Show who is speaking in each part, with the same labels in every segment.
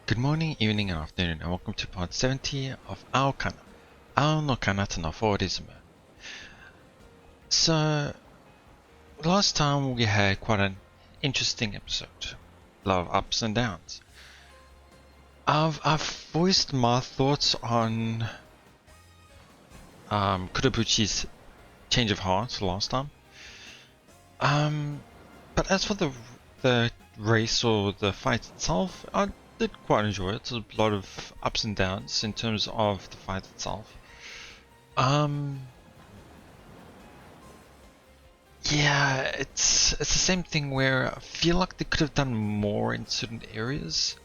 Speaker 1: Good morning, evening, and afternoon, and welcome to part 70 of Aokana, Aokana no fōリズム. So, last time we had quite an interesting episode. A lot of ups and downs. I've voiced my thoughts on Kurobuchi's change of heart last time. But as for the race or the fight itself, I did quite enjoy it. There's a lot of ups and downs in terms of the fight itself. Yeah, it's the same thing where I feel like they could have done more in certain areas,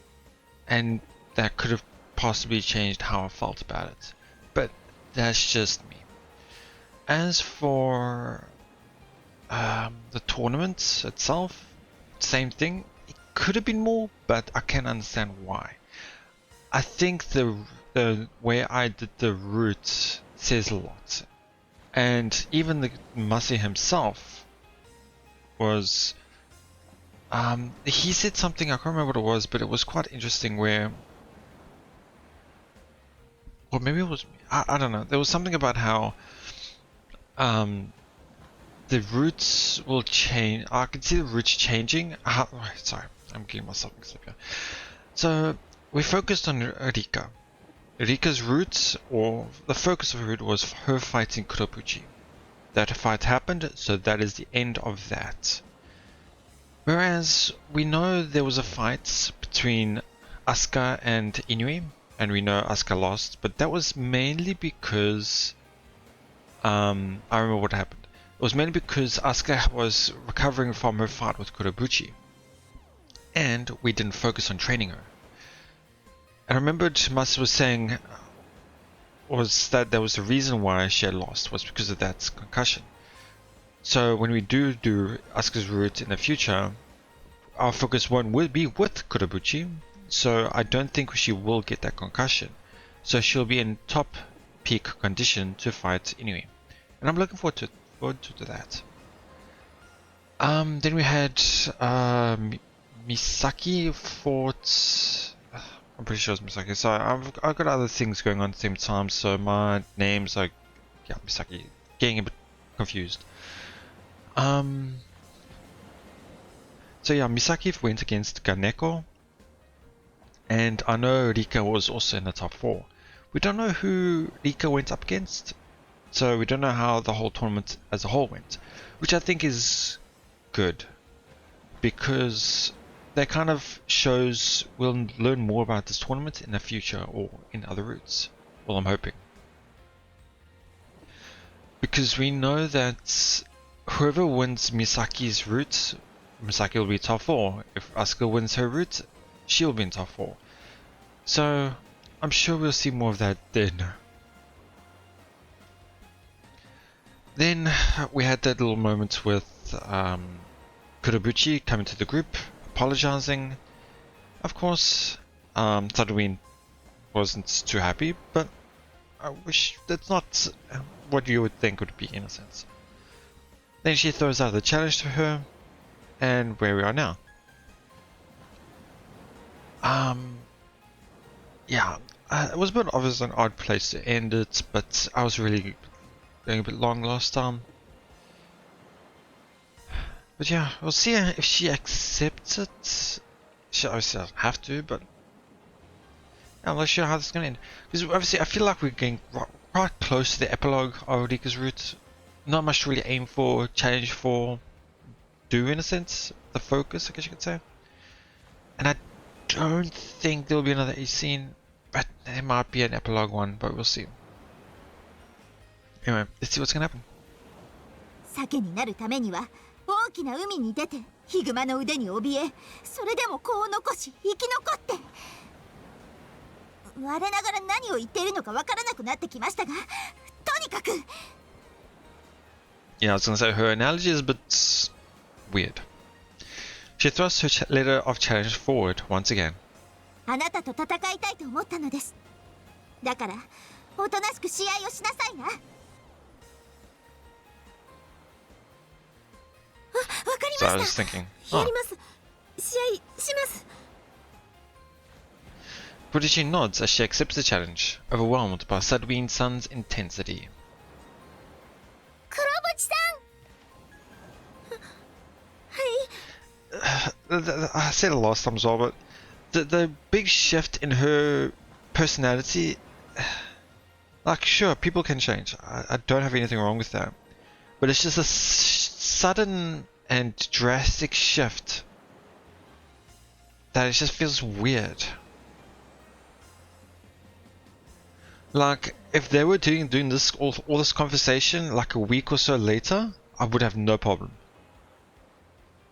Speaker 1: and that could have possibly changed how I felt about it. But that's just me. As for the tournament itself, same thing. It could have been more, but I can understand why. I think the way I did the route says a lot, and even the Masi himself was. He said something, I can't remember what it was, but it was quite interesting where, or maybe it was, I don't know, there was something about how the routes will change. I can see the routes changing. Sorry, I'm getting myself mixed up here. So we focused on Rika. Rika's route, or the focus of her route, was her fighting Kurobuchi. That fight happened, so that is the end of that. Whereas we know there was a fight between Asuka and Inui, and we know Asuka lost, but that was mainly because I remember what happened. It was mainly because Asuka was recovering from her fight with Kurobuchi, and we didn't focus on training her. And I remembered Mas was saying was that there was a reason why she had lost, was because of that concussion. So when we do Asuka's route in the future, our focus will be with Kurobuchi, so I don't think she will get that concussion. So she'll be in top peak condition to fight Inui. And I'm looking forward to that. Then we had Misaki fought. I'm pretty sure it's Misaki. So I've got other things going on at the same time, so my names are Misaki, getting a bit confused. So yeah, Misaki went against Ganeko, and I know Rika was also in the top 4. We don't know who Rika went up against, so we don't know how the whole tournament as a whole went, which I think is good, because that kind of shows we'll learn more about this tournament in the future or in other routes. Well, I'm hoping. Because we know that whoever wins Misaki's route, Misaki will be top 4. If Asuka wins her route, she'll be in top 4. So I'm sure we'll see more of that then. Then we had that little moment with Kurobuchi coming to the group, apologizing. Of course, Tadwin wasn't too happy, but I wish that's not what you would think would be, in a sense. Then she throws out the challenge to her, and where we are now. Yeah, it was a bit obvious an odd place to end it, but I was really going a bit long last time. But yeah, we'll see if she accepts it. She obviously doesn't have to, but I'm not sure how this is going to end. Because obviously I feel like we're getting quite close to the epilogue of Rika's route. Not much to really aim for, challenge for, do in a sense. The focus, I guess you could say. And I don't think there'll be another Ace scene, but there might be an epilogue one, but we'll see. Anyway, let's see what's going to happen.
Speaker 2: 鮭になるためには大きな海に出てヒグマの腕に怯え、それでも子を残し生き残って。我ながら何を言っているのかわからなくなってきましたが、とにかく。
Speaker 1: Yeah, I was gonna say her analogy is a bit weird. She thrusts her letter of challenge forward once again.
Speaker 2: あなたと戦いたいと思ったのです。だからおとなしく試合をしなさいな。わかりました。
Speaker 1: So I was thinking,
Speaker 2: やります。試合します。
Speaker 1: Kabuchi nods as she accepts the challenge, overwhelmed by SunaeVN-san's intensity.
Speaker 2: 黒淵さん。はい。
Speaker 1: I said it last time as well, but the big shift in her personality, like sure, people can change. I don't have anything wrong with that, but it's just a sudden and drastic shift that it just feels weird. Like if they were doing this all this conversation like a week or so later, I would have no problem.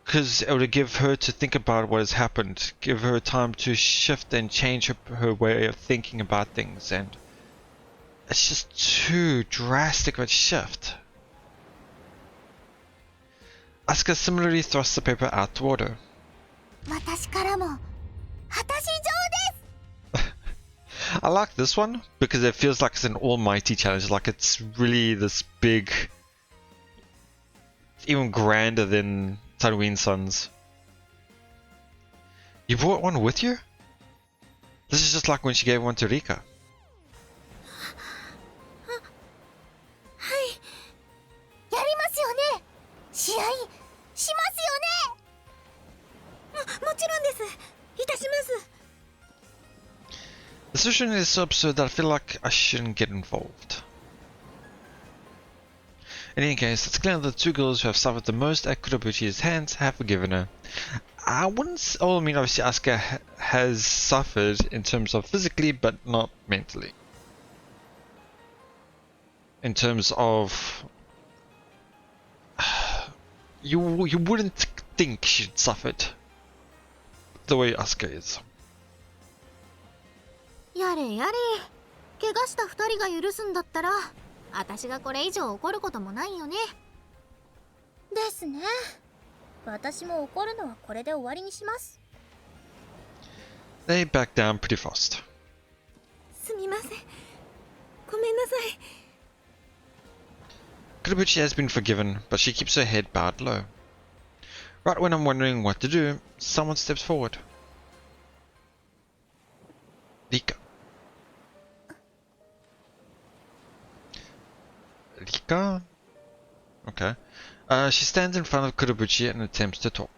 Speaker 1: Because it would give her to think about what has happened, give her time to shift and change her way of thinking about things, and it's just too drastic of a shift. Asuka similarly thrusts the paper out toward her.
Speaker 2: 私からも果たし状です。
Speaker 1: I like this one because it feels like it's an almighty challenge, like it's really this big, even grander than SunaeVN-san's. You brought one with you? This is just like when she gave one to Rika.
Speaker 2: はい。やりますよね。試合しますよね。もちろんです。いたします。
Speaker 1: The situation is so absurd that I feel like I shouldn't get involved. In any case, it's clear that the two girls who have suffered the most at Kurabuchi's hands have forgiven her. I wouldn't. Oh, I mean, obviously, Asuka has suffered in terms of physically, but not mentally. In terms of, you wouldn't think she'd suffered the way Asuka is.
Speaker 2: やれやれ。怪我した二人が許すんだったら、私がこれ以上怒ることもないよね。ですね。私も怒るのはこれで終わりにします。
Speaker 1: They back down pretty fast.
Speaker 2: すみません。ごめんなさい。
Speaker 1: Kurabuchi has been forgiven, but she keeps her head bowed low. Right when I'm wondering what to do, someone steps forward. Rika. Rika? Okay. She stands in front of Kurabuchi and attempts to talk.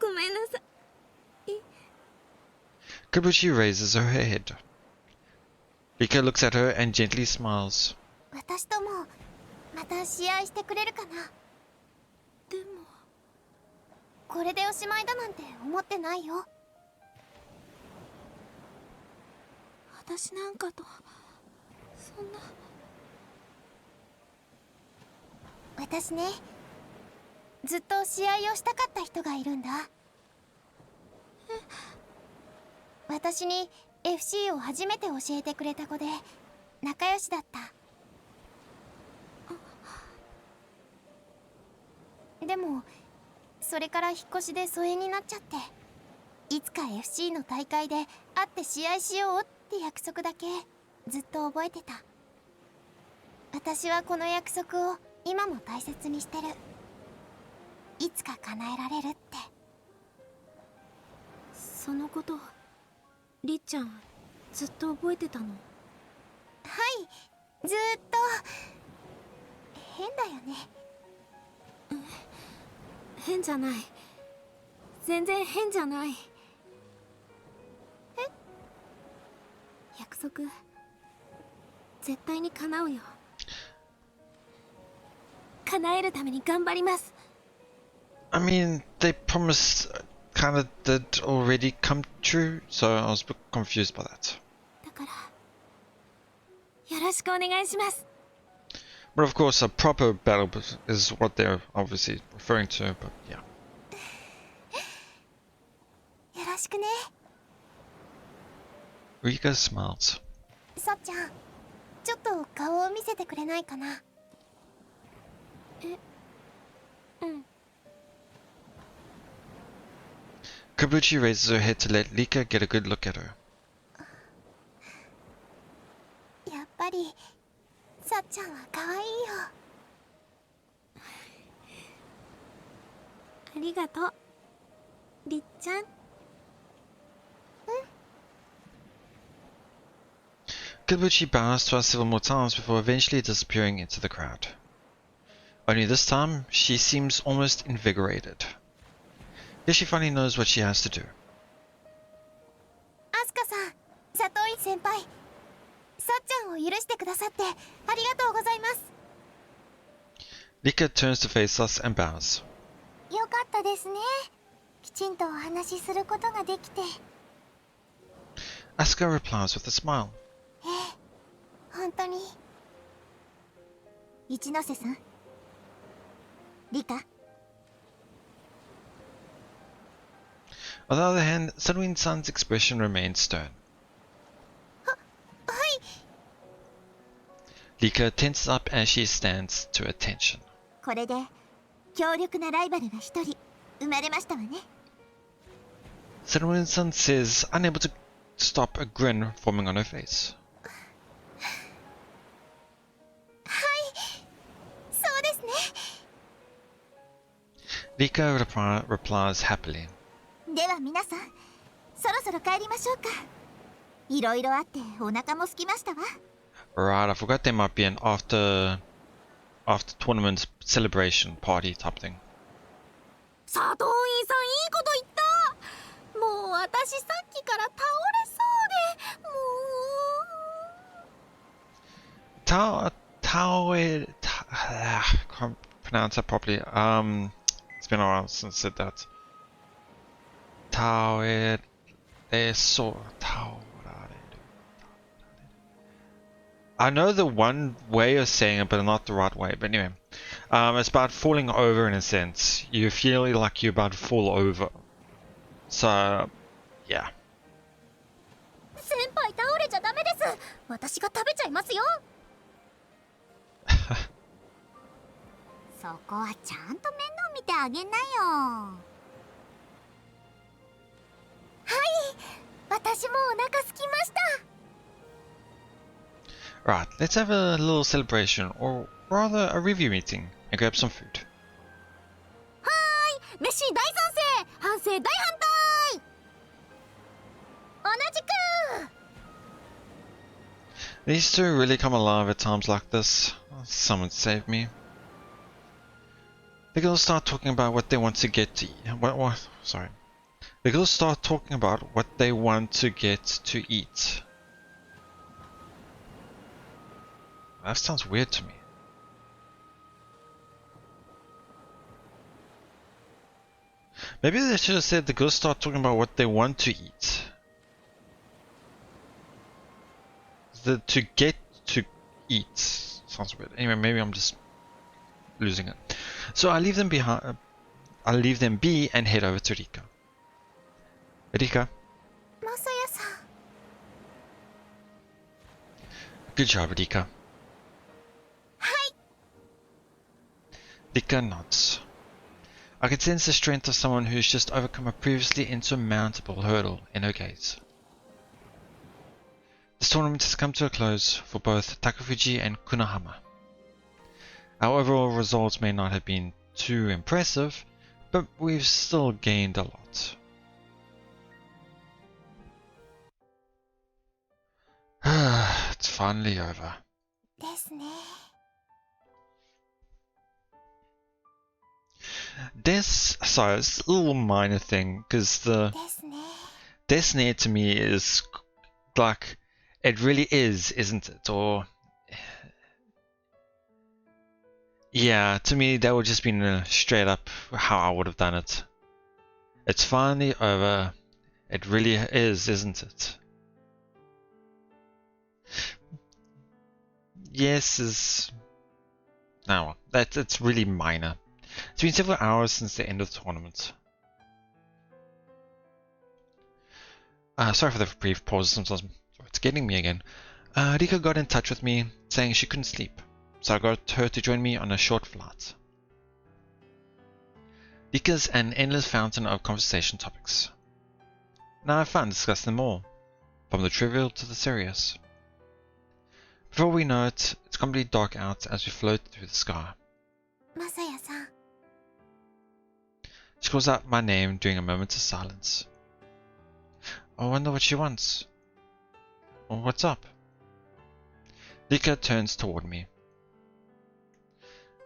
Speaker 2: ごめんなさい。
Speaker 1: Kurabuchi raises her head. Rika looks at her and gently smiles.
Speaker 2: 私ともまた試合してくれるかな。でもこれでおしまいだなんて思ってないよ。私なんかとそんな。私ね、ずっと試合をしたかった人がいるんだ。私に FC を初めて教えてくれた子で仲良しだった。でもそれから引っ越しで疎遠になっちゃって、いつか FC の大会で会って試合しようって約束だけずっと覚えてた。私はこの約束を今も大切にしてる。いつか叶えられるって。そのことりっちゃんずっと覚えてたの？はい、ずっと。変だよね。変じゃない。全然変じゃない。え？約束絶対に叶うよ。叶えるために頑張ります。
Speaker 1: I mean, they promised kind of did already come true, so I was a bit confused by that.
Speaker 2: だからよろしくお願いします。
Speaker 1: But of course, a proper battle is what they're obviously referring to, but yeah.
Speaker 2: よろしくね。
Speaker 1: Rika smiles.
Speaker 2: さっちゃん、ちょっと顔を見せてくれないかな。うん。
Speaker 1: Kabuchi raises her head to let Rika get a good look at her.
Speaker 2: やっぱりさっちゃんは可愛いよ。ありがとうりっちゃん。うん、
Speaker 1: Kibuchi bows to us several more times before eventually disappearing into the crowd. Only this time, she seems almost invigorated. Guess she finally knows what she has to do.
Speaker 2: アスカさん、サトイ先輩、さっちゃんを許してくださってありがとうございます。
Speaker 1: Rika turns to face us and bows.
Speaker 2: よかったですね。きちんとお話しすることができて。
Speaker 1: Asuka replies with a smile.
Speaker 2: 本当に。一ノ瀬さん、リカ。
Speaker 1: On the other hand, SunaeVN's expression remains stern.
Speaker 2: はい。
Speaker 1: Rika tenses up as she stands to attention.
Speaker 2: これで強力なライバルが一人生まれましたわね。
Speaker 1: SunaeVN says, unable to stop a grin forming on her face.
Speaker 2: はい、そうですね。
Speaker 1: Rika replies happily.
Speaker 2: では皆さん、そろそろ帰りましょうか。いろいろあってお腹も空きましたわ。
Speaker 1: Right, I forgot there might be an after tournament celebration party type thing.
Speaker 2: 佐藤院さん、いいこと言った。もう私さっきから倒れそうで、もう。
Speaker 1: Can't pronounce that properly. It's been a while since I said that. I know the one way of saying it, but not the right way. But anyway, it's about falling over in a sense. You feel like you're about to fall over. So, yeah.
Speaker 2: 先輩倒れちゃダメです。私が食べちゃいますよ。そこはちゃんと面倒見てあげなよ。はい、私もお腹空きました。
Speaker 1: Right, let's have a little celebration, or rather a review meeting, and grab some food.
Speaker 2: はーい、メッシー大賛成、反省大反対。同じく。
Speaker 1: These two really come alive at times like this. Someone save me. The girls start talking about what they want to get to eat. Sorry. The girls start talking about what they want to get to eat. That sounds weird to me. Maybe they should have said the girls start talking about what they want to eat. The to get to eat sounds weird. Anyway, maybe I'm just losing it. So I leave them behind. I'll leave them be and head over to Rika. Rika.
Speaker 2: マサヤさん。
Speaker 1: Good job, Rika.
Speaker 2: はい。
Speaker 1: Rika nods. I can sense the strength of someone who's just overcome a previously insurmountable hurdle in her gaze. This tournament has come to a close for both Takafuji and Kunohama. Our overall results may not have been too impressive, but we've still gained a lot. It's finally over.
Speaker 2: ですね。
Speaker 1: Sorry, it's a little minor thing, because the
Speaker 2: ですね。
Speaker 1: Destiny to me is like, it really is, isn't it? Or, yeah, to me that would just been straight up how I would have done it. It's finally over. It really is, isn't it? Yes is... No, it's really minor. It's been several hours since the end of the tournament. Sorry for the brief pause, sometimes it's getting me again. Rika got in touch with me, saying she couldn't sleep, so I got her to join me on a short flight. Rika's an endless fountain of conversation topics. And I have fun discussing them all, from the trivial to the serious. Before we know it, it's completely dark out as we float through the sky.
Speaker 2: マサヤさん。
Speaker 1: She calls out my name during a moment of silence. I wonder what she wants. Or what's up? Rika turns toward me.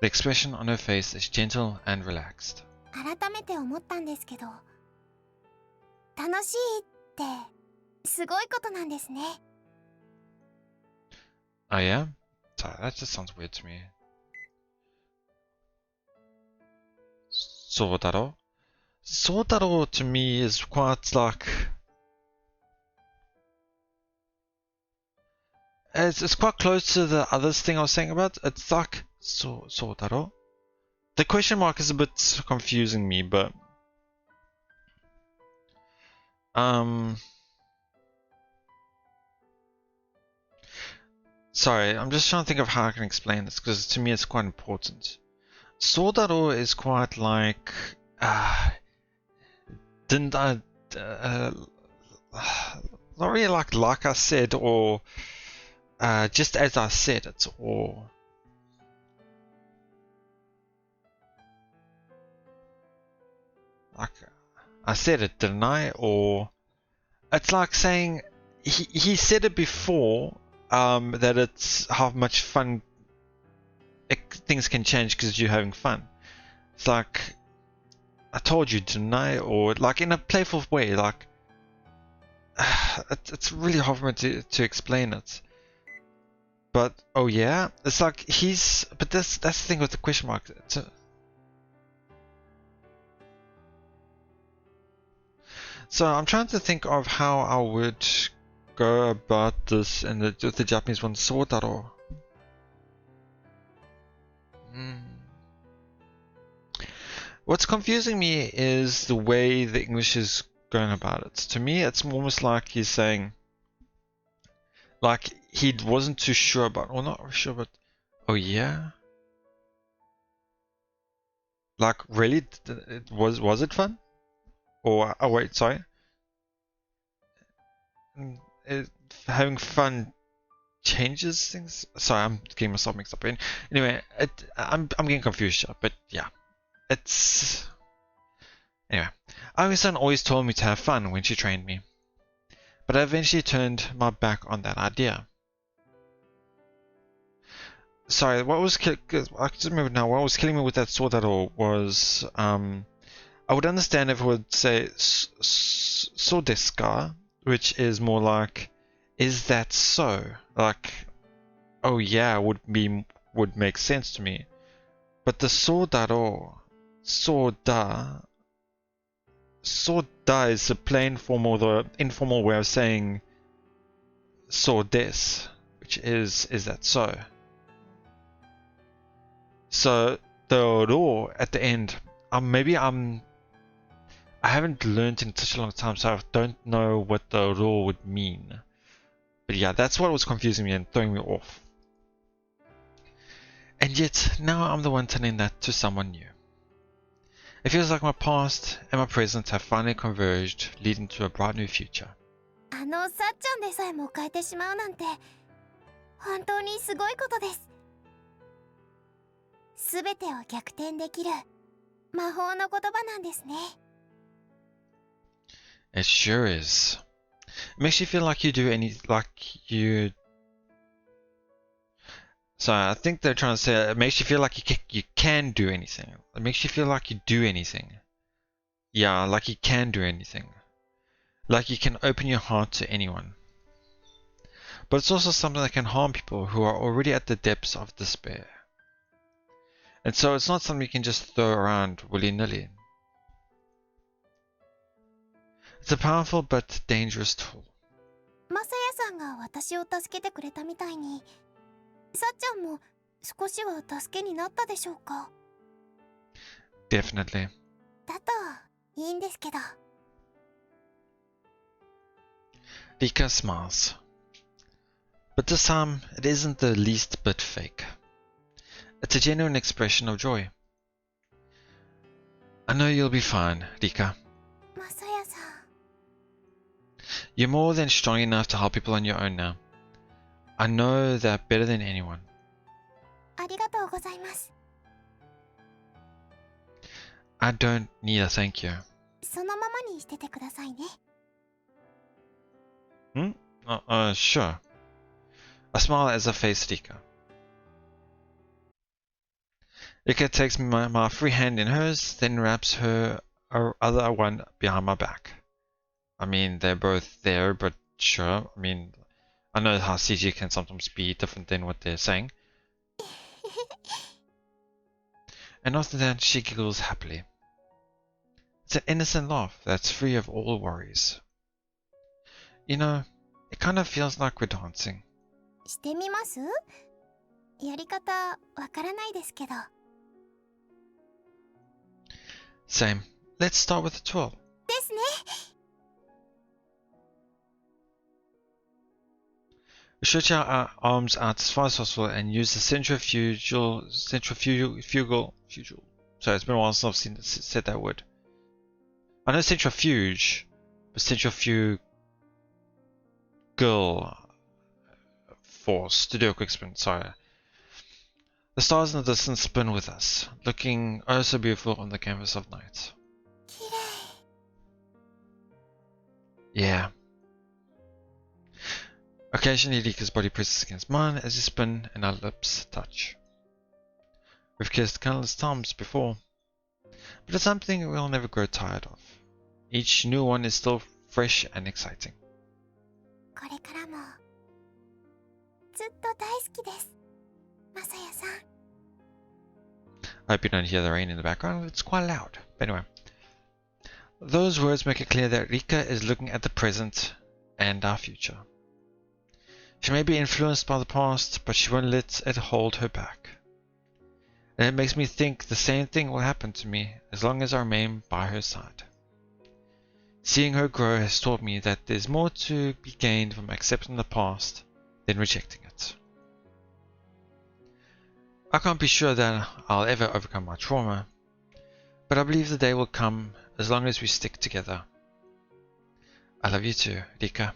Speaker 1: The expression on her face is gentle and relaxed.
Speaker 2: 改めて思ったんですけど、楽しいってすごいことなんですね。
Speaker 1: Oh yeah? Sorry, that just sounds weird to me. そうだろ? そうだろ to me is quite like... It's quite close to the other thing I was saying about. It's like... そうだろ? The question mark is a bit confusing me, but... Sorry, I'm just trying to think of how I can explain this, because to me it's quite important. Sodaro is quite like... didn't I... not really like I said, or... just as I said it, or... Like... I said it, didn't I? Or... It's like saying... He said it before... that it's how much fun things can change because you're having fun. It's like, I told you, didn't I? Or like in a playful way, like, it's really hard for me to explain it. But, oh yeah, it's like but that's the thing with the question mark. So I'm trying to think of how I would go about this in with the Japanese one, Sodaro. What's confusing me is the way the English is going about it. To me, it's almost like he's saying, like he wasn't too sure about, or not sure, but oh yeah, like really, was it fun? Or oh wait, sorry. Having fun changes things. Sorry, I'm getting myself mixed up. Anyway, I'm getting confused here, but yeah, it's anyway. Aokana always told me to have fun when she trained me, but I eventually turned my back on that idea. Sorry, what was I just remember now. What was killing me with that sword at all was I would understand if it would say so desu ka, which is more like, is that so? Like, oh yeah, would make sense to me. But the sodaro, soda is the plain form or the informal way of saying so des, which is that so? So the ro at the end, I haven't learned in such a long time, so I don't know what the ro would mean. But yeah, that's what was confusing me and throwing me off. And yet, now I'm the one telling that to someone new. It feels like my past and my present have finally converged, leading to a bright new future.
Speaker 2: さっちゃんでさえも変えてしまうなんて本当にすごいことです。すべてを逆転できる魔法の言葉なんですね。
Speaker 1: It sure is. It makes you feel like you. So I think they're trying to say it makes you feel like you can do anything. It makes you feel like you do anything. Yeah, like you can do anything. Like you can open your heart to anyone. But it's also something that can harm people who are already at the depths of despair. And so it's not something you can just throw around willy-nilly. It's a powerful but dangerous tool.
Speaker 2: マサヤさんが私を助けてくれたみたいに、さっちゃんも少しは助けになったでしょうか?
Speaker 1: Definitely.
Speaker 2: だといいんですけど。
Speaker 1: Rika smiles. But this time, it isn't the least bit fake. It's a genuine expression of joy. I know you'll be fine, Rika.
Speaker 2: マサヤさん。
Speaker 1: You're more than strong enough to help people on your own now. I know that better than anyone.
Speaker 2: ありがとうございます。
Speaker 1: I don't need a thank you.
Speaker 2: そのままにしててくださいね。
Speaker 1: Sure. A smile as I face Rika. Rika takes my free hand in hers, then wraps her other one behind my back. I mean, they're both there, but sure. I mean, I know how CG can sometimes be different than what they're saying. And after that, she giggles happily. It's an innocent laugh that's free of all worries. You know, it kind of feels like we're dancing.
Speaker 2: してみます？やり方わからないですけど。
Speaker 1: Same. Let's start with the twirl.
Speaker 2: ですね。
Speaker 1: We stretch our arms out as far as possible and use the centrifugal. Sorry, it's been a while since I've said that word. I know centrifuge, but centrifugal force to do a quick spin. Sorry. The stars in the distance spin with us, looking oh so beautiful on the canvas of night.
Speaker 2: 綺麗。
Speaker 1: Yeah. Occasionally, Rika's body presses against mine as we spin and our lips touch. We've kissed countless times before, but it's something we'll never grow tired of. Each new one is still fresh and exciting.
Speaker 2: これからもずっと大好きです。マサヤさん。
Speaker 1: I hope you don't hear the rain in the background, it's quite loud. But anyway, those words make it clear that Rika is looking at the present and our future. She may be influenced by the past, but she won't let it hold her back. And it makes me think the same thing will happen to me as long as I remain by her side. Seeing her grow has taught me that there's more to be gained from accepting the past than rejecting it. I can't be sure that I'll ever overcome my trauma, but I believe the day will come as long as we stick together. I love you too, Rika.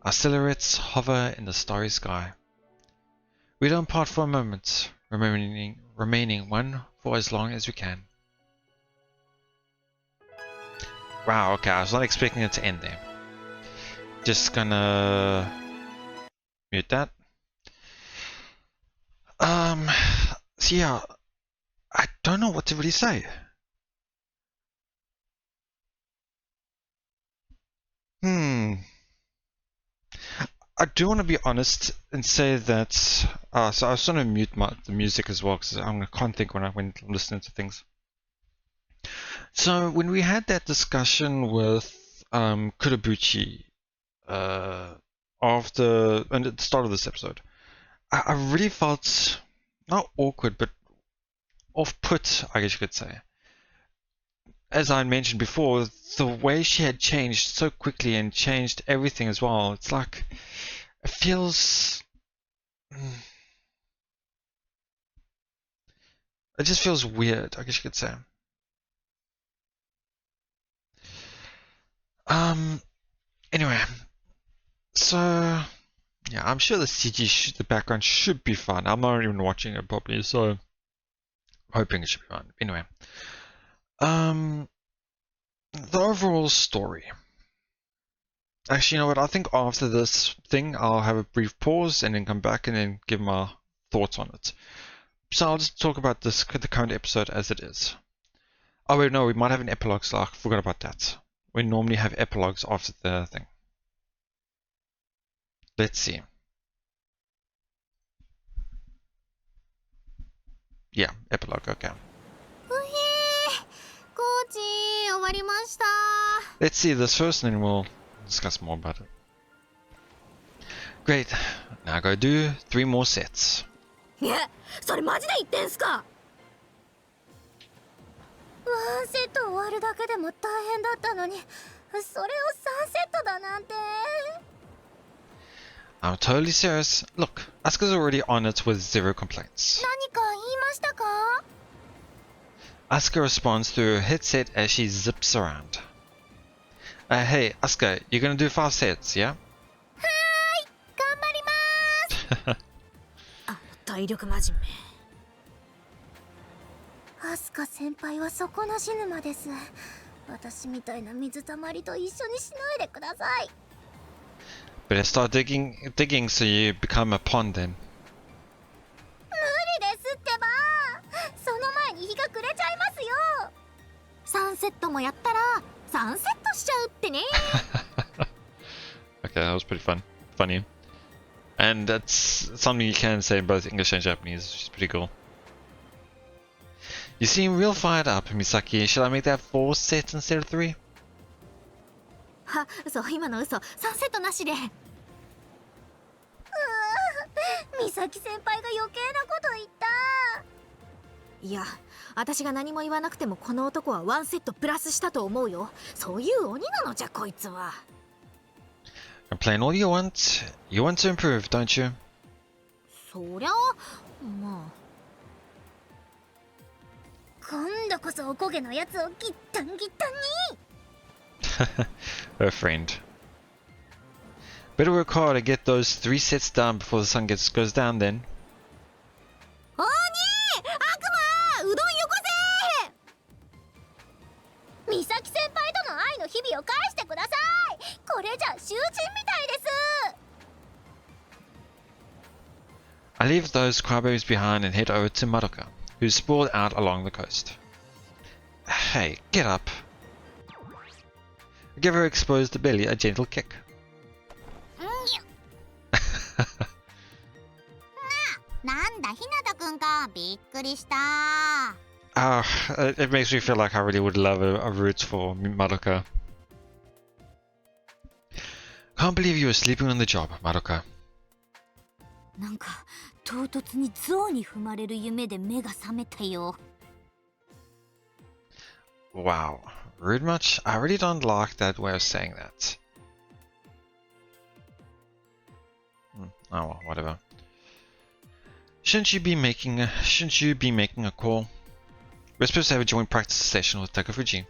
Speaker 1: Our silhouettes hover in the starry sky. We don't part for a moment, remaining one for as long as we can. Wow, okay, I was not expecting it to end there. Just gonna mute that. So yeah, I don't know what to really say. I do want to be honest and say that, so I was going to mute the music as well because I can't think when I'm listening to things. So when we had that discussion with Kurobuchi at the start of this episode, I really felt not awkward but off-put, I guess you could say. As I mentioned before, the way she had changed so quickly and changed everything as well, it's like it feels it just feels weird, I guess you could say. Anyway, so yeah, I'm sure the CG, the background should be fine. I'm not even watching it properly, so I'm hoping it should be fine. Anyway, the overall story. Actually, you know what? I think after this thing, I'll have a brief pause and then come back and then give my thoughts on it. So I'll just talk about the current episode as it is. Oh wait, no, we might have an epilogue, so I forgot about that. We normally have epilogues after the thing. Let's see. Yeah, epilogue, okay. Let's see this first and then we'll discuss more about it. Great. Now go do 3 more sets.
Speaker 2: それマジで言ってんすか？ワンセット終わるだけでも大変だったのに、それを3セットだなんて。
Speaker 1: I'm totally serious. Look, Asuka's already on it with 0 complaints.
Speaker 2: 何か言いましたか？
Speaker 1: Asuka responds through her headset as she zips around. Hey, Asuka, you're gonna do 5 sets, yeah?
Speaker 2: はーい、頑張ります。体力真面目。アスカ先輩は底なし沼です。私みたいな水たまりと一緒にしないでください。
Speaker 1: Better start digging so you become a pond then.
Speaker 2: 無理ですってば。その前に日が暮れちゃいますよ。サンセットもやったらサンセットしちゃうってね。
Speaker 1: Okay, that was pretty funny. And that's something you can say in both English and Japanese, which is pretty cool. You seem real fired up, Misaki. Should I make that 4 sets instead of 3?
Speaker 2: は、嘘、今の嘘。サンセットなしで。美咲先輩が余計なこと言った。いや、私が何も言わなくてもこの男は1セットプラスしたと思うよ。そういう鬼なのじゃこいつは。
Speaker 1: Complain all you want. You want to improve, don't you?
Speaker 2: そりゃまあ。今度こそおこげのやつをギッタンギッタンに。
Speaker 1: Her friend. Better work hard to get those 3 sets done before the sun goes down then.
Speaker 2: おに悪魔うどんよこせ。美咲先輩との愛の日々を返してください。これじゃ囚人みたいです。
Speaker 1: I leave those crybabies behind and head over to Madoka, who's sprawled out along the coast. Hey, get up. Give her exposed belly a gentle kick.
Speaker 2: なんだ、ひなたくんか。びっくりした。
Speaker 1: It makes me feel like I really would love a route for Madoka. Can't believe you were sleeping on the job, Madoka.
Speaker 2: なんか唐突に象に踏まれる夢で目が覚めたよ。
Speaker 1: Wow. Rude much? I really don't like that way of saying that. Oh well, whatever. Shouldn't you be making a call? We're supposed to have a joint practice session with Takafuji.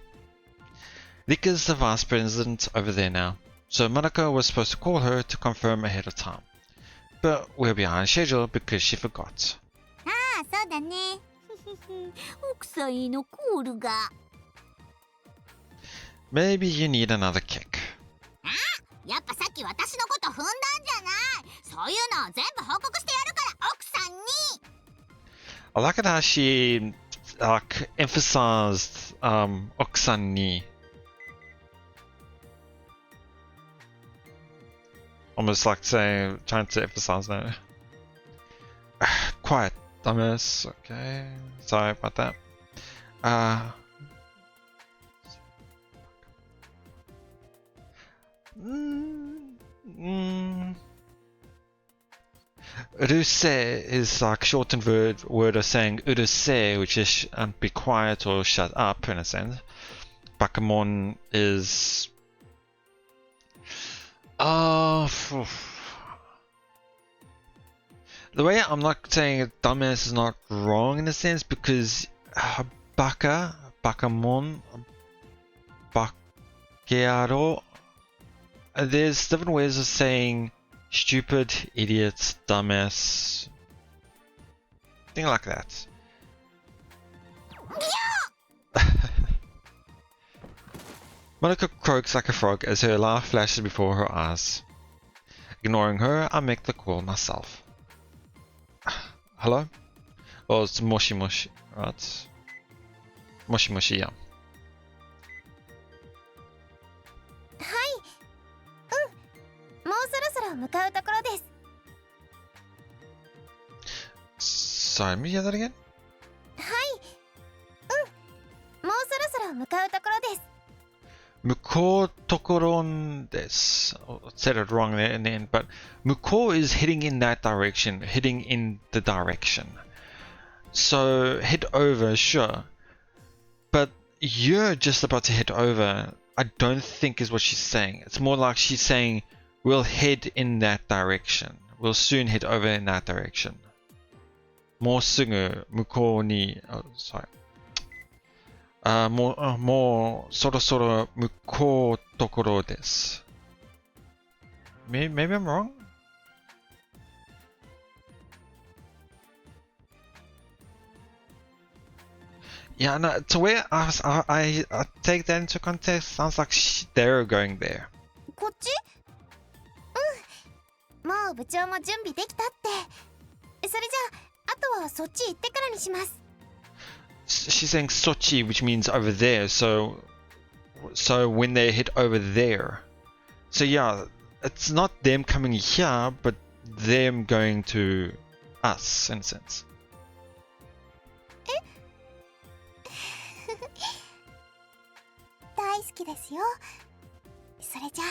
Speaker 1: Rika's the vice president over there now, so Madoka was supposed to call her to confirm ahead of time. But we're behind schedule because she forgot.
Speaker 2: ああ、そうだね。奥さんへのコールが。
Speaker 1: Maybe you need another kick.
Speaker 2: あ、やっぱさっき私のこと踏んだんじゃない。そういうのを全部報告してやるから奥さんに。
Speaker 1: I like it how she emphasized Okusan ni. Almost like trying to emphasize that. Quiet, dumbass. Okay, sorry about that. Uruse is like shortened word of saying uruse, which is be quiet or shut up in a sense. Bakamon is the way I'm not saying dumbass is not wrong in a sense because bakamon, bakearo, there's different ways of saying stupid, idiot, dumbass, thing like that. Monica croaks like a frog as her laugh flashes before her eyes. Ignoring her, I make the call myself. Hello? Oh, it's Moshi Moshi, right? Moshi Moshi, yeah.
Speaker 2: もうそろそろ向かうところです。
Speaker 1: Sorry, let me hear that again?
Speaker 2: はい、もうそろそろ向かうところです。
Speaker 1: Muko Tokoron des. Said it wrong there in the end, but Muko is heading in that direction, heading in the direction. So head over, sure. But you're just about to head over, I don't think is what she's saying. It's more like she's saying we'll head in that direction. We'll soon head over in that direction. Mo sugu mukou ni, sorry. Mo sorosoro mukou tokoro desu. Maybe I'm wrong? Yeah, no, to where I take that into context, sounds like they're going there.
Speaker 2: こっち？もう部長も準備できたって。それじゃあ、あとはそっち行ってからにします。
Speaker 1: She's saying Sochi, which means over there. So when they hit over there, so yeah, it's not them coming here, but them going to us in a sense.
Speaker 2: 大好きですよ。それじゃあ。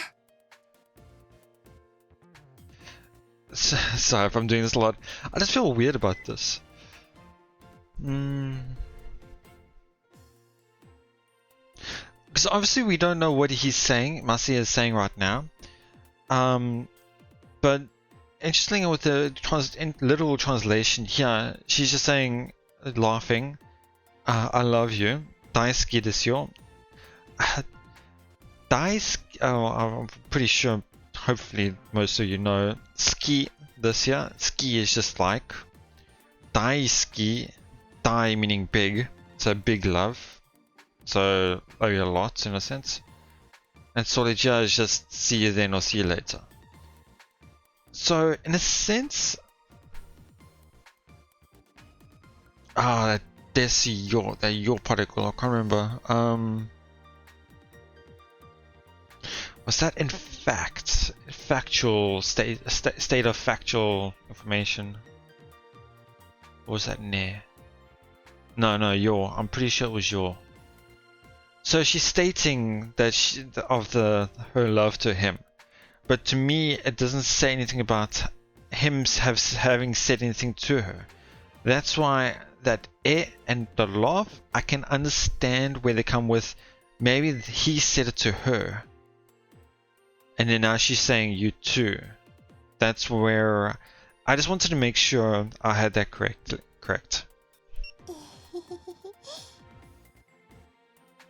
Speaker 1: Sorry if I'm doing this a lot. I just feel weird about this. Because obviously we don't know what he's saying, Masi is saying right now. But interestingly with the literal translation here, she's just saying, laughing, I love you, daisuki desu yo. Daisuki, I'm pretty sure, hopefully most of you know, ski this year, ski is just like, daisuki, dai meaning big, so big love. So, love you a lot in a sense. And Solidja is just see you then or see you later. So, in a sense... that desi your, that your particle, I can't remember. Was that in fact, factual, state of factual information? Or was that ne? No, your, I'm pretty sure it was your. So she's stating that her love to him, but to me it doesn't say anything about him having said anything to her. That's why that and the love, I can understand where they come with. Maybe he said it to her, and then now she's saying you too. That's where I just wanted to make sure I had that correct.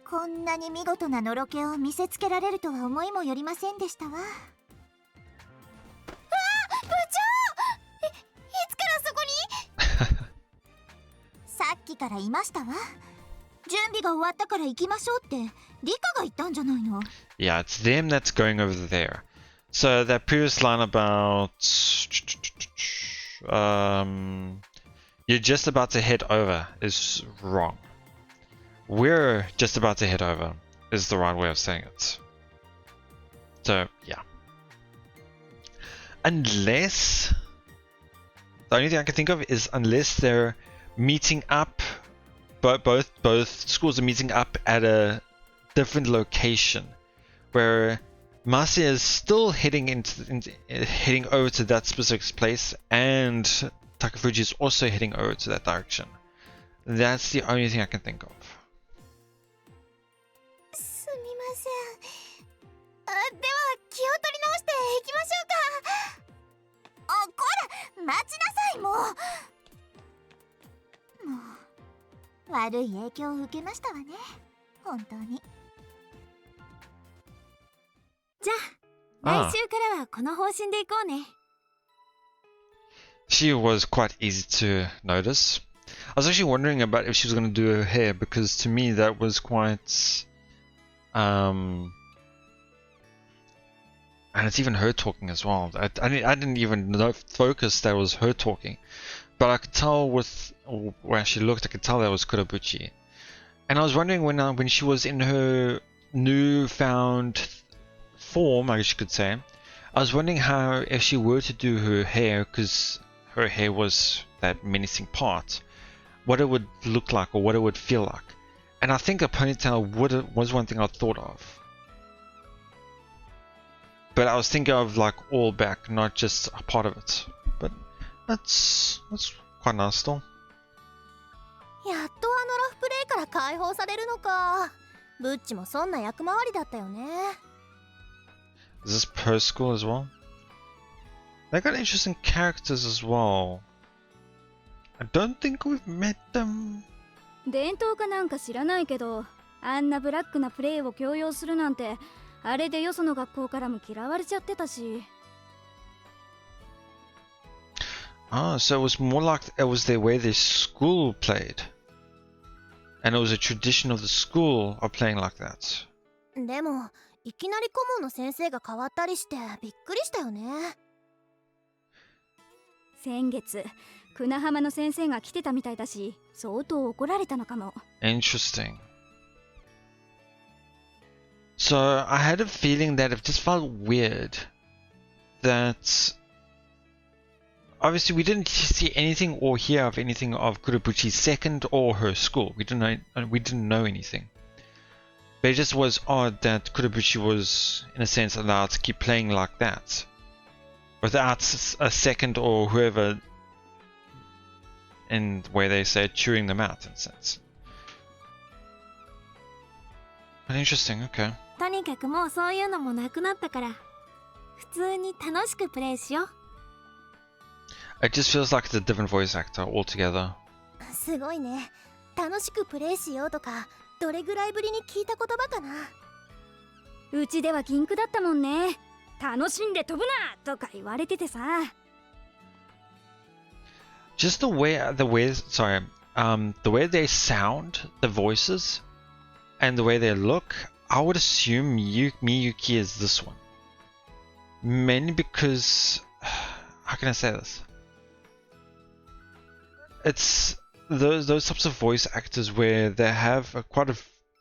Speaker 2: こんなに見事なのろけを見せつけられるとは思いもよりませんでしたわ。わあ、部長！いつからそこに？さっきからいましたわ。準備が終わったから行きましょうってリカが言ったんじゃないの？
Speaker 1: Yeah, it's them that's going over there. So that previous line about you're just about to head over is wrong. We're just about to head over is the right way of saying it. So yeah. Unless the only thing I can think of is unless they're meeting up, but both schools are meeting up at a different location, where Masi is still heading heading over to that specific place, and Takafuji is also heading over to that direction. That's the only thing I can think of.
Speaker 2: すみません。では気を取り直していきましょうか。こら、待ちなさいもう。悪い影響を受けましたわね。本当に。じゃあ、来週からはこの方針でいこうね。
Speaker 1: She was quite easy to notice. I was actually wondering about if she was going to do her hair, because to me that was quite and it's even her talking as well. I didn't even focus that was her talking, but I could tell with where she looked, I could tell that was Kurobuchi. And I was wondering when she was in her newfound form, I guess you could say, I was wondering how, if she were to do her hair, because her hair was that menacing part, what it would look like or what it would feel like. And I think a ponytail was one thing I thought of. But I was thinking of like all back, not just a part of it. But that's quite nice still.
Speaker 2: やっとラフプレイから解放されるのか。ブッチもそんな役回りだったよね。
Speaker 1: Is this per school as well? They got interesting characters as well. I don't think we've met them.
Speaker 3: 伝統かなんか知らないけど、あんなブラックなプレイを強要するなんて、あれでよその学校からも嫌われちゃってたし。
Speaker 1: Ah, so it was more like it was the way their school played. And it was a tradition of the school of playing like that.
Speaker 2: でも、いきなり顧問の先生が変わったりしてびっくりしたよね。
Speaker 3: 先月クナハマの先生が来てたみたいだし、相当怒られたのかも。
Speaker 1: Interesting. So I had a feeling that it just felt weird that obviously we didn't see anything or hear of anything of Kurobuchi's second or her school. We didn't know anything. But it just was odd that Kurobuchi was, in a sense, allowed to keep playing like that without a second or whoever, in the way they say, chewing them out, in a sense. But interesting, okay.
Speaker 4: とにかくもうそういうのもなくなったから、普通に楽しくプレイしよう。
Speaker 1: It just feels like it's a different voice actor altogether.
Speaker 2: すごいね。楽しくプレイしようとか、どれぐらいぶりに聞いた言葉かな。
Speaker 3: うちでは禁句だったもんね。楽しんで飛ぶなとか言われててさ。
Speaker 1: Just the way they sound, the voices, and the way they look, I would assume Miyuki is this one. Mainly because, how can I say this? It's those types of voice actors where they have quite a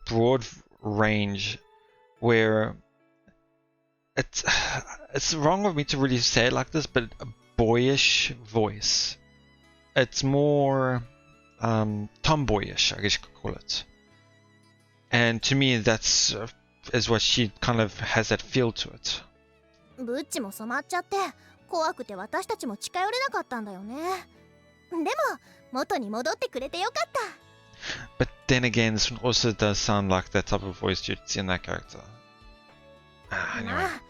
Speaker 1: broad range, where it's wrong of me to really say it like this, but a boyish voice. It's more tomboyish, I guess you could call it. And to me, that's is what she kind of has that feel to it.
Speaker 2: ブッチも染まっちゃって怖くて私たちも近寄れなかったんだよね。でも元に戻ってくれてよかった。
Speaker 1: But then again, this one also does sound like that type of voice you'd see in that character. Anyway.
Speaker 2: まあ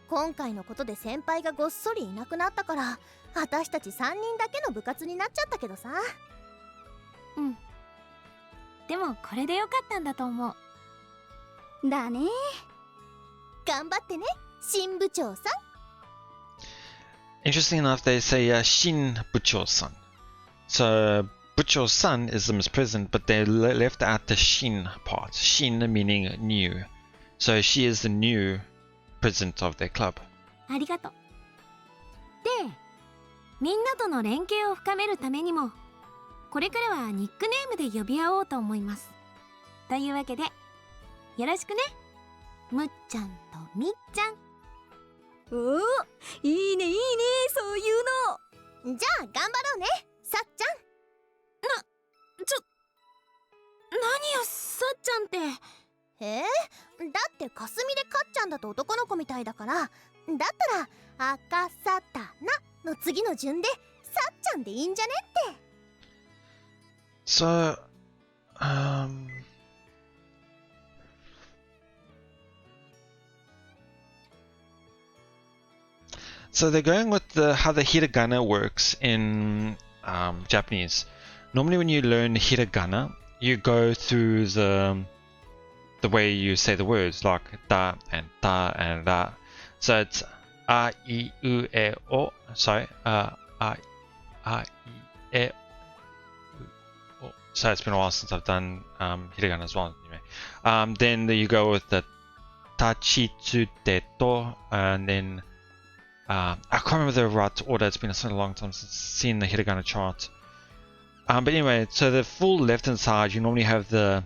Speaker 2: 今回のことで先輩がごっそりいなくなったから私たち3人だけの部活になっちゃったけどさ。
Speaker 4: うん。でもこれでよかったんだと思う。
Speaker 3: だね。
Speaker 2: 頑張ってね、新部長さん。
Speaker 1: Interesting enough, they say Shin Bucho-san. So Bucho-san is the Miss President, but they left out the Shin part. Shin meaning new. So she is the new president of their club.
Speaker 4: ありがとう。で、みんなとの連携を深めるためにも、これからはニックネームで呼び合おうと思います。というわけで、よろしくね。むっちゃんとみっちゃん。
Speaker 3: おお、いいねいいね、そういうの。
Speaker 2: じゃあ頑張ろうね、さっちゃん。
Speaker 4: 何よ、さっちゃんって。
Speaker 2: だってかすみでかっちゃんだと男の子みたいだから、だったらあかさたなの次の順でさっちゃんでいいんじゃねって。
Speaker 1: So, so they're going with how the hiragana works in Japanese. Normally, when you learn hiragana, you go through the way you say the words, like da and ra. So it's a I u e o. Sorry, a I e o. So it's been a while since I've done hiragana as well. Anyway, then you go with the tachitsute to, and then I can't remember the right order. It's been such a long time since I've seen the hiragana chart. But anyway, so the full left-hand side, you normally have the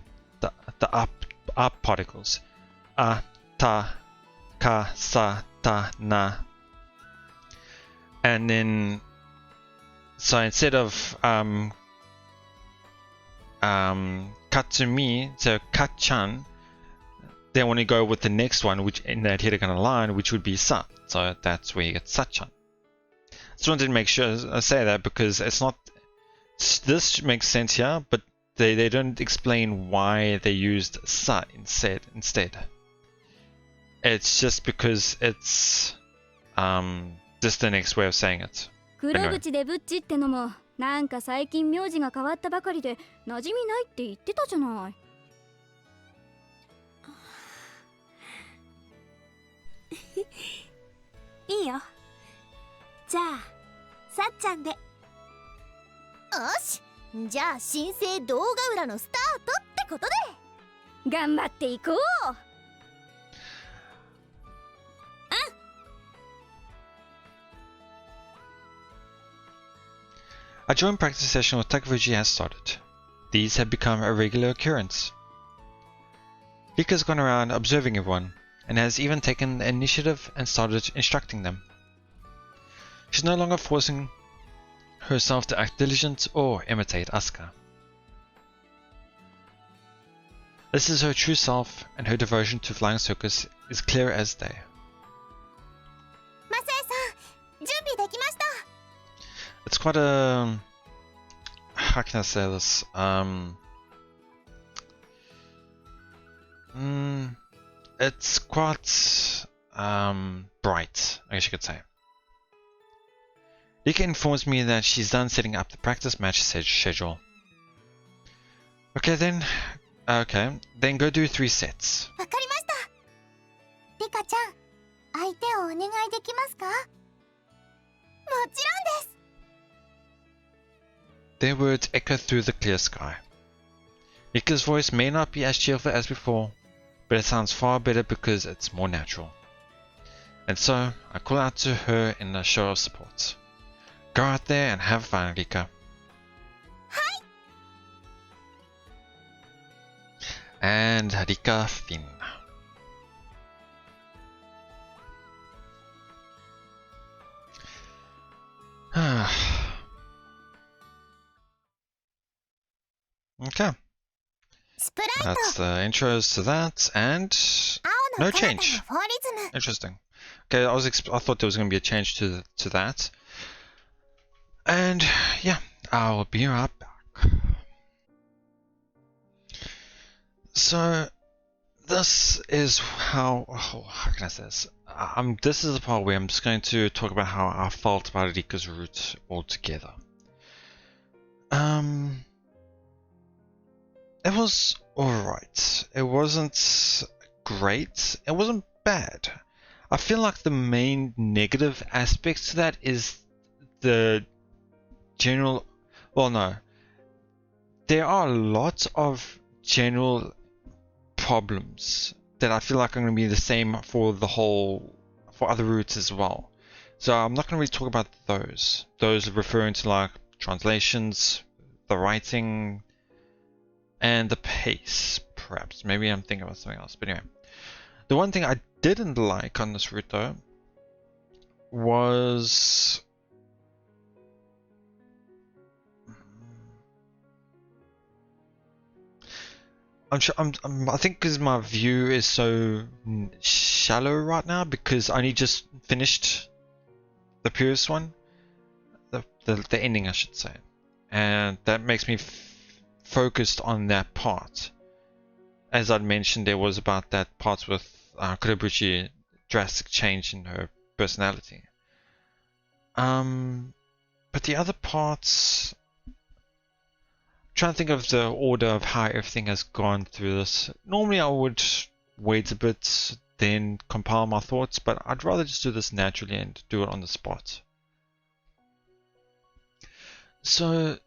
Speaker 1: up particles. A, ta, ka, sa, ta, na. And then, so instead of katsumi, so kachan, they want to go with the next one, which in that hiragana line, which would be sa. So that's where you get sachan. Just wanted to make sure I say that because it's not. This makes sense here, but they don't explain why they used sa instead. It's just because it's just the next way of saying it.
Speaker 3: 黒口でブッチってのもなんか最近名字が変わったばかりで馴染みないって言ってたじゃない。
Speaker 4: いいよ。じゃあさっちゃんで。
Speaker 2: よし、じゃあ新生動画裏のスタートってことで
Speaker 3: 頑張っていこう。
Speaker 1: A joint practice session with Takafuji has started. These have become a regular occurrence. Rika's gone around observing everyone, and has even taken the initiative and started instructing them. She's no longer forcing herself to act diligent or imitate Asuka. This is her true self, and her devotion to flying circus is clear as day.
Speaker 2: マサエさん、準備できました。
Speaker 1: It's quite a... how can I say this? It's quite bright, I guess you could say. Rika informs me that she's done setting up the practice match schedule. Okay, then go do 3 sets.
Speaker 2: わかりました。リカちゃん、相手をお願いできますか？もちろんです。
Speaker 1: Their words echo through the clear sky. Rika's voice may not be as cheerful as before, but it sounds far better because it's more natural. And so, I call out to her in a show of support. Go out there and have fun, Rika.
Speaker 2: Hi.
Speaker 1: And Rika Fin. Okay.
Speaker 2: スプライト。
Speaker 1: That's the intros to that, and
Speaker 2: 青の
Speaker 1: no
Speaker 2: 彼方の
Speaker 1: change.
Speaker 2: フォーリズム。
Speaker 1: Interesting. Okay, I thought there was going to be a change to that, and yeah, I'll be right back. So this is how can I say this? This is the part where I'm just going to talk about how I felt about Rika's route altogether. It was alright. It wasn't great. It wasn't bad. I feel like the main negative aspect to that is the general... well, no. There are lots of general problems that I feel like are going to be the same for for other routes as well. So I'm not going to really talk about those. Those referring to like translations, the writing, and the pace, perhaps. Maybe I'm thinking about something else. But anyway, the one thing I didn't like on this route though was I think because my view is so shallow right now because I only just finished the previous one, the ending I should say, and that makes me focused on that part. As I'd mentioned, there was about that part with Kurobuchi, drastic change in her personality. But the other parts, trying to think of the order of how everything has gone through this. Normally I would wait a bit, then compile my thoughts, but I'd rather just do this naturally and do it on the spot. So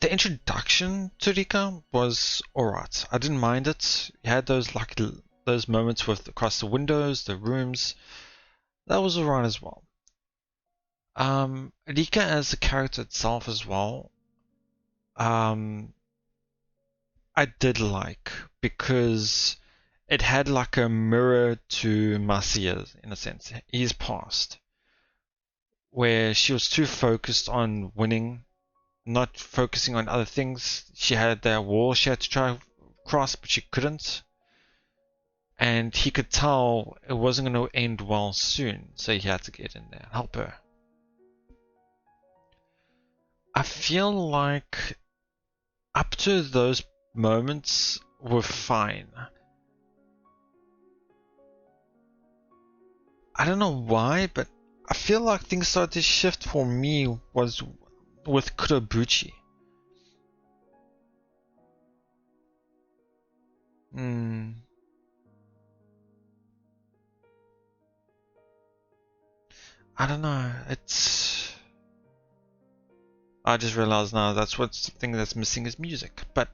Speaker 1: the introduction to Rika was alright. I didn't mind it. You had those moments with across the windows, the rooms. That was alright as well. Rika as a character itself as well, I did like, because it had like a mirror to Masiya in a sense, his past, where she was too focused on winning, not focusing on other things. She had that wall she had to try cross, but she couldn't, and he could tell it wasn't going to end well soon, so he had to get in there and help her. I feel like up to those moments were fine. I don't know why, but I feel like things started to shift for me was with Kurobuchi. I don't know, I just realized now that's what's the thing that's missing is music, but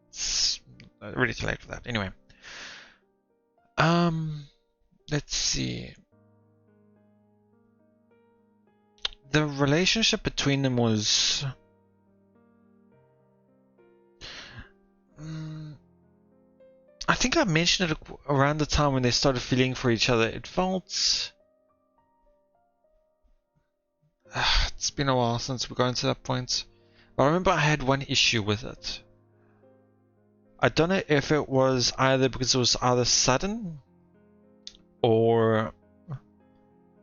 Speaker 1: it's really too late for that. Anyway, let's see. the relationship between them was I think I mentioned it around the time when they started feeling for each other. It felt it's been a while since we got into that point, but I remember I had one issue with it. I don't know if it was either because it was either sudden or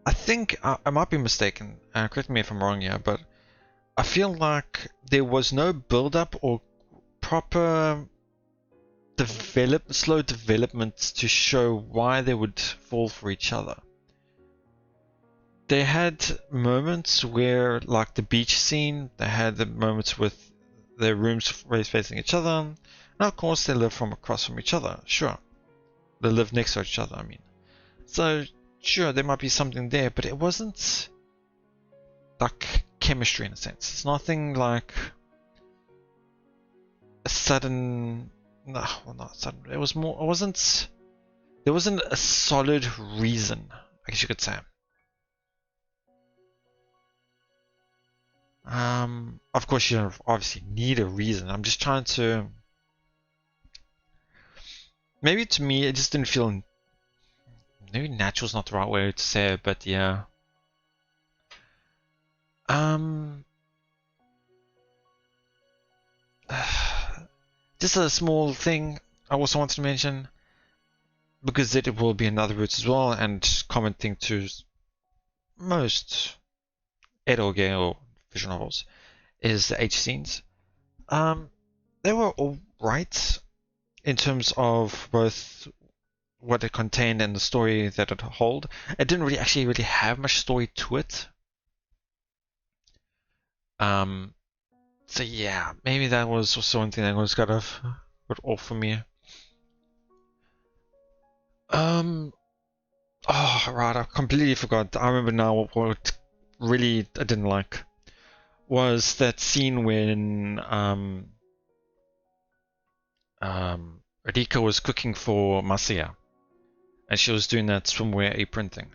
Speaker 1: I think I might be mistaken. Correct me if I'm wrong here, but I feel like there was no build-up or proper slow development to show why they would fall for each other. They had moments where, like the beach scene, they had the moments with their rooms facing each other. And of course, they live from across from each other. Sure, they live next to each other. I mean, so sure, there might be something there, but it wasn't like chemistry in a sense. It's nothing like a sudden. No, well, not sudden. It was more. It wasn't. There wasn't a solid reason, I guess you could say. Of course, you don't obviously need a reason. I'm just trying to. Maybe to me, it just didn't feel. Maybe natural is not the right way to say it, but yeah. Just a small thing I also wanted to mention, because it will be another route as well, and common thing to most eroge or visual novels is the H scenes. They were alright in terms of both what it contained and the story that it held. It didn't really actually have much story to it. So yeah, maybe that was also one thing that was kind of put off for me. Oh right, I completely forgot. I remember now what really I didn't like was that scene when Rika was cooking for Masaya, and she was doing that swimwear apron thing.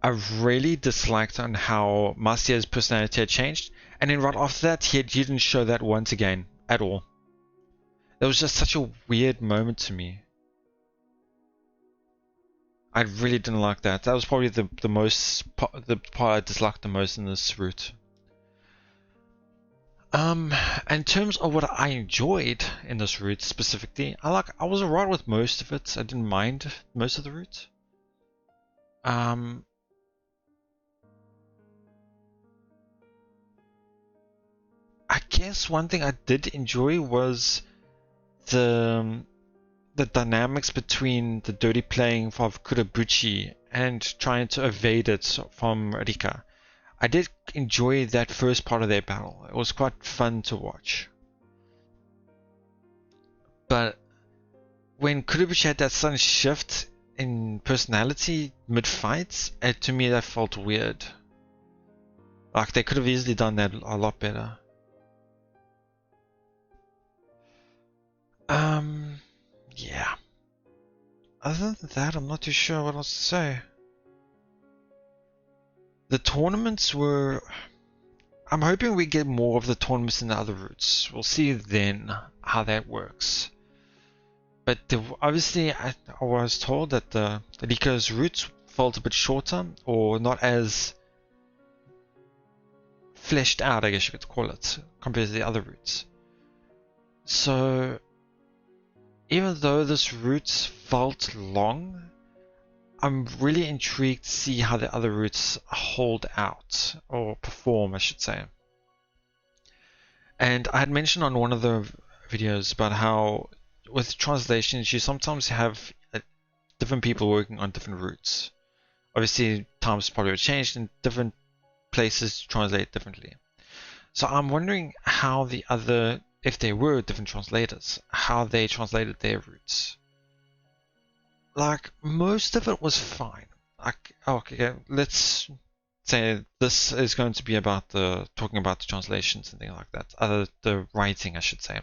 Speaker 1: I really disliked on how Masaya's personality had changed, and then right after that, he didn't show that once again at all. That was just such a weird moment to me. I really didn't like that. That was probably the part I disliked the most in this route. In terms of what I enjoyed in this route specifically, I was alright with most of it. I didn't mind most of the route. I guess one thing I did enjoy was the dynamics between the dirty playing of Kurobuchi and trying to evade it from Rika. I did enjoy that first part of their battle. It was quite fun to watch. But when Kurobuchi had that sudden shift in personality mid-fights, to me that felt weird. Like they could have easily done that a lot better. Yeah. Other than that, I'm not too sure what else to say. The tournaments were... I'm hoping we get more of the tournaments in the other routes. We'll see then how that works. But obviously, I was told that the Rika's routes felt a bit shorter, or not as fleshed out, I guess you could call it, compared to the other routes. So, even though this route felt long, I'm really intrigued to see how the other routes hold out, or perform, I should say. And I had mentioned on one of the videos about how with translations you sometimes have different people working on different routes. Obviously times probably have changed and different places translate differently. So I'm wondering how the other, if they were different translators, how they translated their routes. Like, most of it was fine. Like, okay, let's say this is going to be about talking about the translations and things like that. The writing, I should say.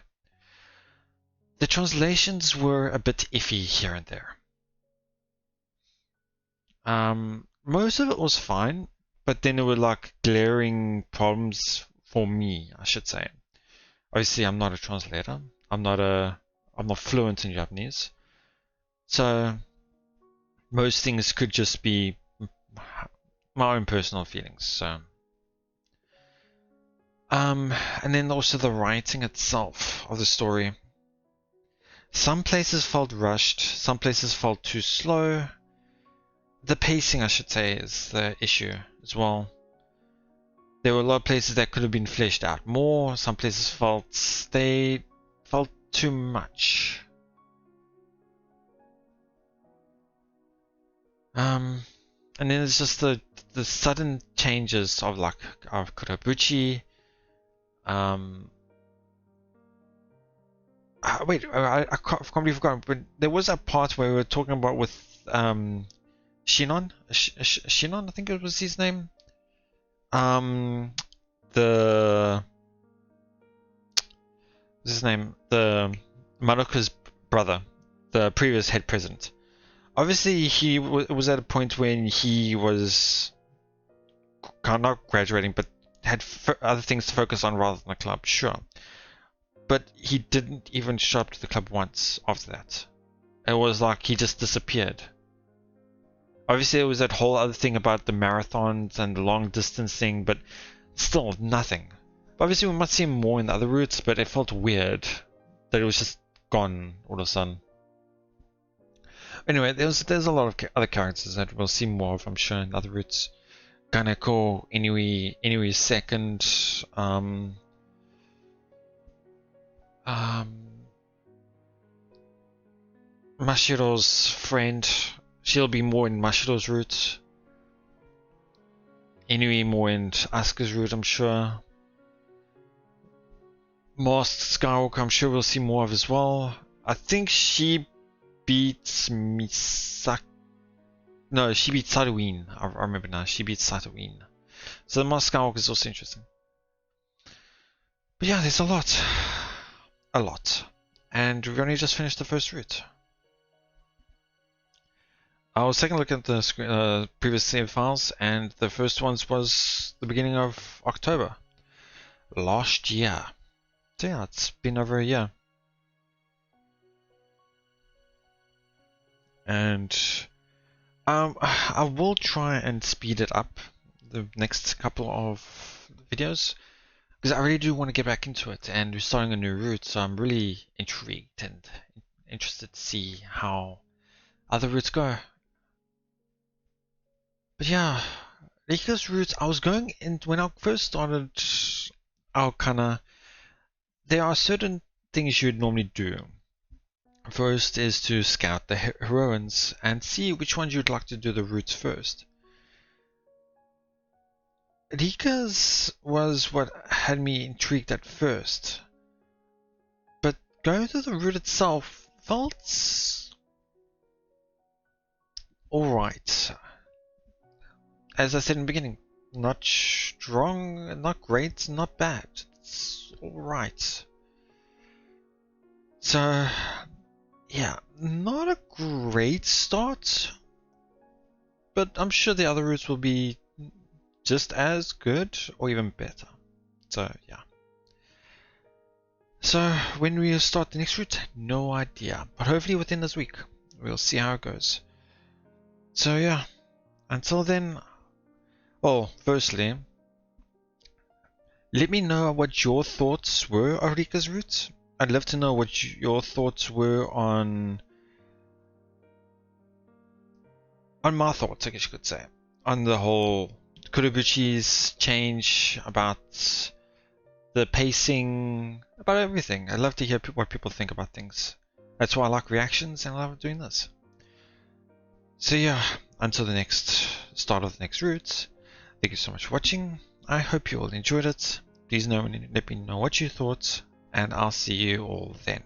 Speaker 1: The translations were a bit iffy here and there. Most of it was fine, but then there were like glaring problems for me, I should say. Obviously, I'm not a translator. I'm not fluent in Japanese, so most things could just be my own personal feelings. So, and then also the writing itself of the story. Some places felt rushed. Some places felt too slow. The pacing, I should say, is the issue as well. There were a lot of places that could have been fleshed out more. Some places felt too much. And then it's just the sudden changes of like of Kurabuchi. Wait, I completely forgot. But there was a part where we were talking about with Shinon, Shinon, I think it was his name. The Maruka's brother, the previous head president. Obviously, he was at a point when he was not graduating, but had other things to focus on rather than the club, sure. But he didn't even show up to the club once after that. It was like he just disappeared. Obviously, it was that whole other thing about the marathons and the long distance thing, but still nothing. But obviously, we might see him more in the other routes, but it felt weird that it was just gone all of a sudden. Anyway, there's a lot of other characters that we'll see more of, I'm sure, in other routes. Kaneko, Inui's second, Mashiro's friend, she'll be more in Mashiro's route. Inui more in Asuka's route, I'm sure. Masked Skywalker, I'm sure we'll see more of as well. I think she beats Misak. No, she beats Tatooine. I remember now. She beats Tatooine. So the Masked Skywalker is also interesting. But yeah, there's a lot. A lot. And we've only just finished the first route. I was taking a look at the previous save files, and the first ones was the beginning of October last year. So yeah, it's been over a year. And I will try and speed it up the next couple of videos, because I really do want to get back into it, and we're starting a new route, so I'm really intrigued and interested to see how other routes go. But yeah, Rika's routes, I was going in when I first started Aokana. There are certain things you'd normally do. First is to scout the heroines and see which ones you'd like to do the routes first. Rika's was what had me intrigued at first, but going through the route itself felt alright. As I said in the beginning, not strong, not great, not bad. It's alright. So yeah, not a great start, but I'm sure the other routes will be just as good or even better. So yeah. So when we start the next route, no idea, but hopefully within this week we'll see how it goes. So yeah, until then, well, firstly, let me know what your thoughts were of Rika's route. I'd love to know what your thoughts were on my thoughts, I guess you could say, on the whole Kurabuchi's change, about the pacing, about everything. I'd love to hear what people think about things. That's why I like reactions and I love doing this. So yeah, until the next start of the next route, thank you so much for watching. I hope you all enjoyed it. Please let me know what you thought, and I'll see you all then.